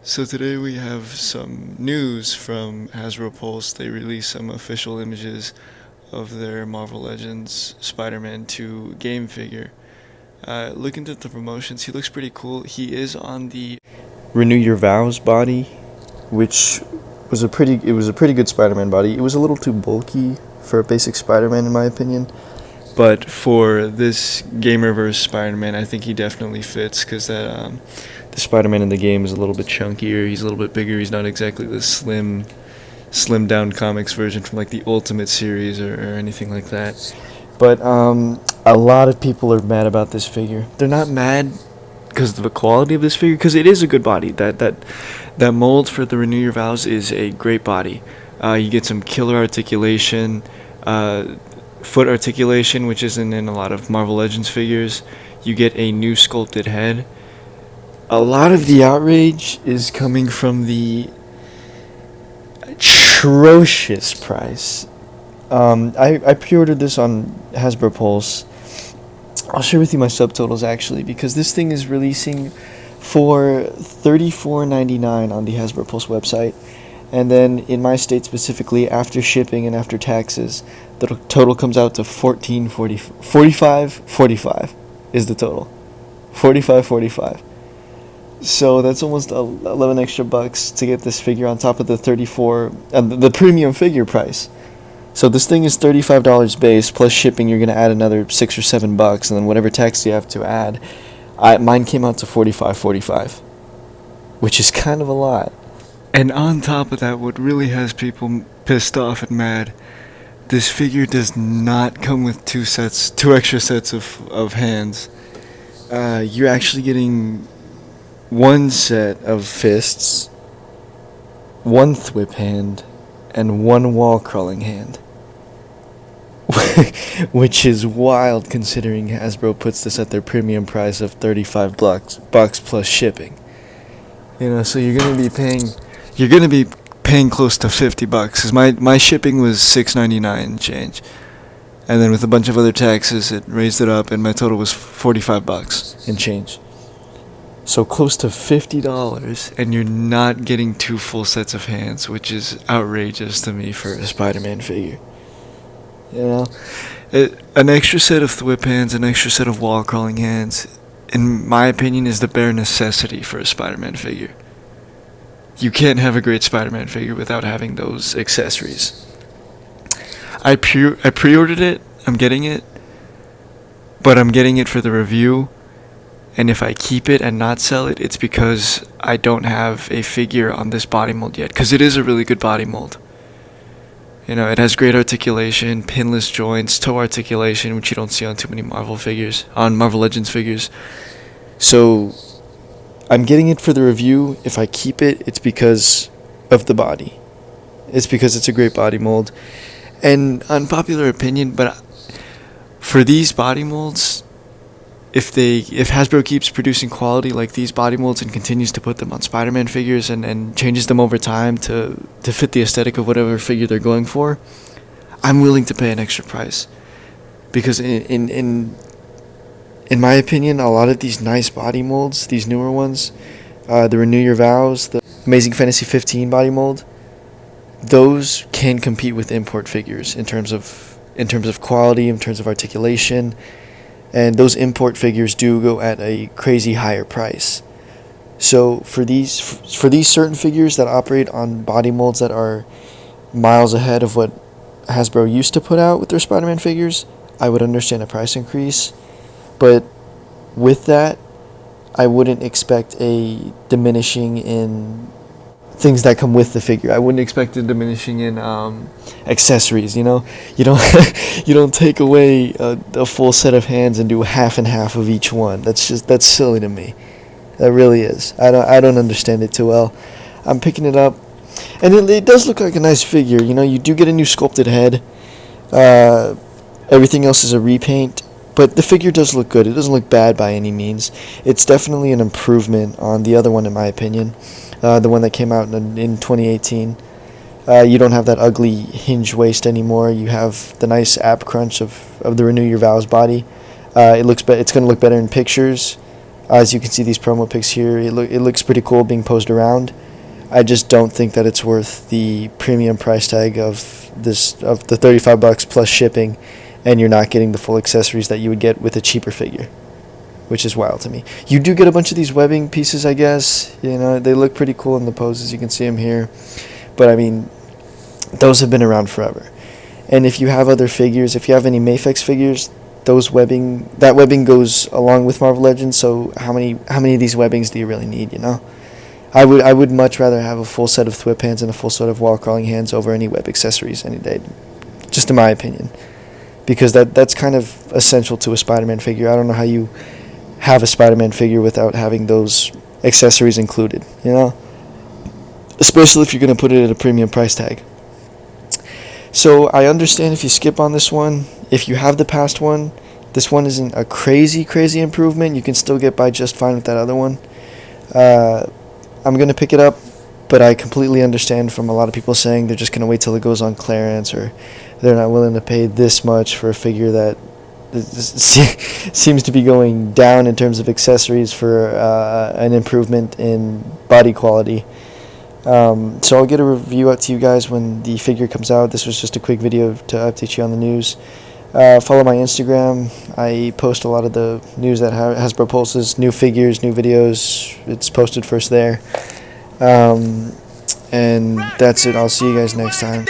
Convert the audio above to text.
So today we have some news from Hasbro Pulse. They released some official images of their Marvel Legends Spider-Man 2 game figure. Looking at the promotions, he looks pretty cool. He is on the Renew Your Vows body, which was a pretty good Spider-Man body. It was a little too bulky for a basic Spider-Man in my opinion. But for this Gamerverse Spider-Man, I think he definitely fits because the Spider-Man in the game is a little bit chunkier. He's a little bit bigger. He's not exactly the slim down comics version from like the Ultimate series or anything like that. But a lot of people are mad about this figure. They're not mad because of the quality of this figure, because it is a good body. That mold for the Renew Your Vows is a great body. You get some killer articulation. Foot articulation, which isn't in a lot of Marvel Legends figures. You get a new sculpted head. A lot of the outrage is coming from the atrocious price. I pre-ordered this on Hasbro Pulse. I'll share with you my subtotals actually, because this thing is releasing for $34.99 on the Hasbro Pulse website. And then in my state specifically, after shipping and after taxes, the total comes out to $45.45 is the total. $45.45. So that's almost 11 extra bucks to get this figure on top of the 34 and the premium figure price. So this thing is $35 base plus shipping. You're gonna add another $6 or $7, and then whatever tax you have to add. Mine came out to $45.45, which is kind of a lot. And on top of that, what really has people pissed off and mad, this figure does not come with two extra sets of hands. You're actually getting one set of fists, one thwip hand, and one wall crawling hand. Which is wild considering Hasbro puts this at their premium price of $35 plus shipping. You know, so you're gonna be paying close to $50, because my shipping was $6.99 and change, and then with a bunch of other taxes it raised it up, and my total was $45 and change. So close to $50, and you're not getting two full sets of hands, which is outrageous to me for a Spider-Man figure. You know, an extra set of thwip hands, an extra set of wall crawling hands, in my opinion, is the bare necessity for a Spider-Man figure. You can't have a great Spider-Man figure without having those accessories. I pre-ordered it. I'm getting it. But I'm getting it for the review. And if I keep it and not sell it, it's because I don't have a figure on this body mold yet. Because it is a really good body mold. You know, it has great articulation, pinless joints, toe articulation, which you don't see on too many Marvel Legends figures. So I'm getting it for the review. If I keep it, it's because of the body. It's because it's a great body mold. And unpopular opinion, but for these body molds, if Hasbro keeps producing quality like these body molds and continues to put them on Spider-Man figures and changes them over time to fit the aesthetic of whatever figure they're going for, I'm willing to pay an extra price. Because in my opinion, a lot of these nice body molds, these newer ones, the Renew Your Vows, the Amazing Fantasy 15 body mold, those can compete with import figures in terms of quality, in terms of articulation, and those import figures do go at a crazy higher price. So for these certain figures that operate on body molds that are miles ahead of what Hasbro used to put out with their Spider-Man figures, I would understand a price increase. But with that, I wouldn't expect a diminishing in things that come with the figure. I wouldn't expect a diminishing in accessories. You know, you don't take away a full set of hands and do half and half of each one. That's silly to me. That really is. I don't understand it too well. I'm picking it up, and it does look like a nice figure. You know, you do get a new sculpted head. Everything else is a repaint. But the figure does look good. It doesn't look bad by any means. It's definitely an improvement on the other one, in my opinion. The one that came out in 2018. You don't have that ugly hinge waist anymore. You have the nice ab crunch of the Renew Your Vows body. It's going to look better in pictures. As you can see, these promo pics here, it looks pretty cool being posed around. I just don't think that it's worth the premium price tag of the $35 plus shipping, and you're not getting the full accessories that you would get with a cheaper figure, which is wild to me. You do get a bunch of these webbing pieces, I guess. You know, they look pretty cool in the poses. You can see them here, but I mean, those have been around forever. And if you have other figures, if you have any Mafex figures, that webbing goes along with Marvel Legends. So how many of these webbings do you really need? You know, I would much rather have a full set of Thwip hands and a full set of wall crawling hands over any web accessories any day, just in my opinion, because that's kind of essential to a Spider-Man figure. I don't know how you have a Spider-Man figure without having those accessories included. You know, especially if you're going to put it at a premium price tag. So I understand if you skip on this one. If you have the past one, this one isn't a crazy improvement. You can still get by just fine with that other one. I'm going to pick it up, but I completely understand from a lot of people saying they're just going to wait till it goes on clearance, or they're not willing to pay this much for a figure that seems to be going down in terms of accessories for an improvement in body quality. So I'll get a review out to you guys when the figure comes out. This was just a quick video to update you on the news. Follow my Instagram. I post a lot of the news that Hasbro posts, new figures, new videos. It's posted first there. And that's it. I'll see you guys next time.